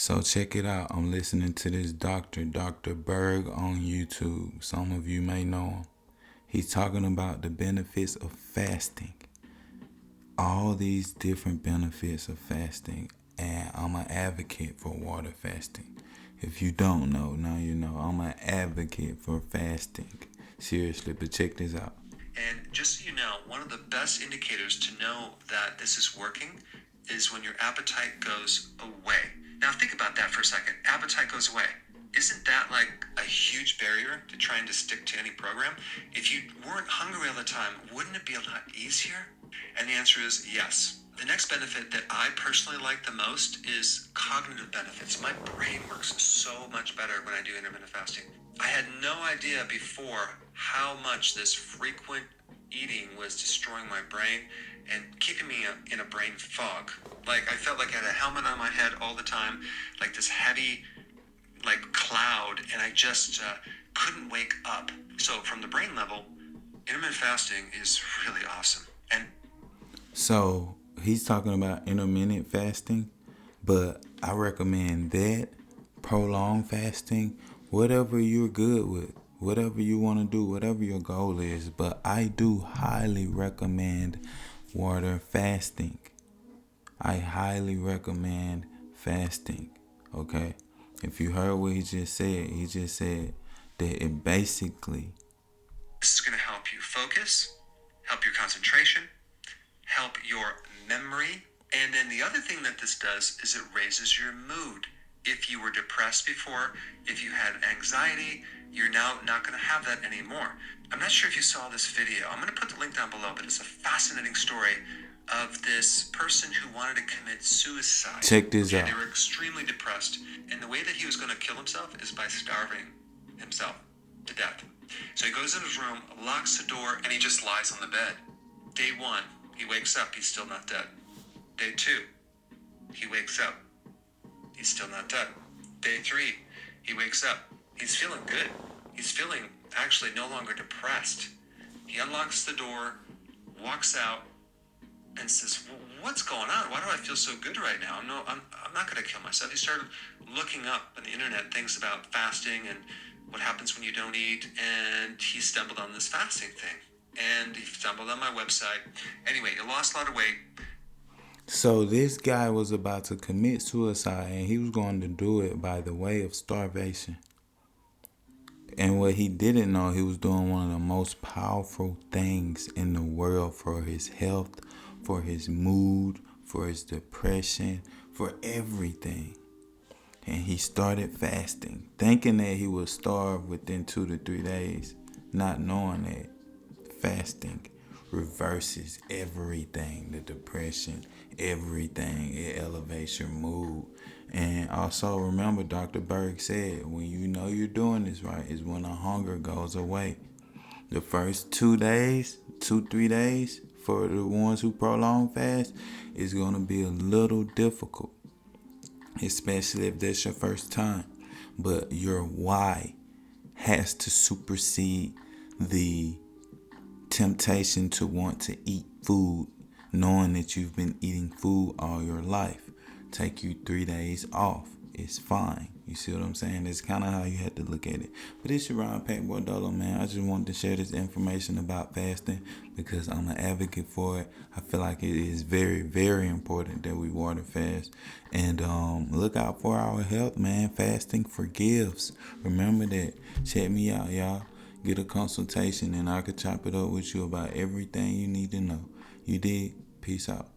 So check it out. I'm listening to this Dr. Berg on YouTube. Some of you may know him. He's talking about the benefits of fasting. All these different benefits of fasting. And I'm an advocate for water fasting. If you don't know, now you know. I'm an advocate for fasting. Seriously, but check this out. And just so you know, one of the best indicators to know that this is working is when your appetite goes away. Now think about that for a second. Appetite goes away. Isn't that like a huge barrier to trying to stick to any program? If you weren't hungry all the time, wouldn't it be a lot easier? And the answer is yes. The next benefit that I personally like the most is cognitive benefits. My brain works so much better when I do intermittent fasting. I had no idea before how much this frequent eating was destroying my brain and keeping me in a brain fog. Like I felt like I had a helmet on my head all the time, like this heavy cloud, and I just couldn't wake up. So from the brain level, intermittent fasting is really awesome. And So he's talking about intermittent fasting, but I recommend that, prolonged fasting, whatever you're good with, whatever you want to do, whatever your goal is. But I do highly recommend water fasting. I highly recommend fasting. Okay? If you heard what he just said that it basically this is going to help you focus, help your concentration, help your memory. And then the other thing that this does is it raises your mood. If you were depressed before, if you had anxiety, you're now not going to have that anymore. I'm not sure if you saw this video. I'm going to put the link down below, but it's a fascinating story of this person who wanted to commit suicide. check this out. They were extremely depressed, and the way that he was going to kill himself is by starving himself to death. So he goes in his room, locks the door, and he just lies on the bed. Day 1, he wakes up, he's still not dead. Day 2, he wakes up, he's still not dead. Day 3, he wakes up, he's feeling good. He's feeling actually no longer depressed. He unlocks the door, walks out, and says, what's going on? Why do I feel so good right now? I'm not going to kill myself. He started looking up on the internet things about fasting and what happens when you don't eat, and he stumbled on this fasting thing. And he stumbled on my website. Anyway, he lost a lot of weight. So this guy was about to commit suicide, and he was going to do it by the way of starvation. And what he didn't know, he was doing one of the most powerful things in the world for his health, for his mood, for his depression, for everything. And he started fasting, thinking that he would starve within 2 to 3 days, not knowing that fasting reverses everything, the depression, everything. It elevates your mood. And also remember, Dr. Berg said, when you know you're doing this right is when the hunger goes away. The first 2 days, 2-3 days for the ones who prolong fast is going to be a little difficult, especially if that's your first time. But your why has to supersede the temptation to want to eat food, knowing that you've been eating food all your life. Take you 3 days off. It's fine. You see what I'm saying? That's kind of how you have to look at it. But it's your Ron Pack Boy Dolo, man. I just wanted to share this information about fasting because I'm an advocate for it. I feel like it is very, very important that we water fast. And look out for our health, man. Fasting forgives. Remember that. Check me out, y'all. Get a consultation and I could chop it up with you about everything you need to know. You did? Peace out.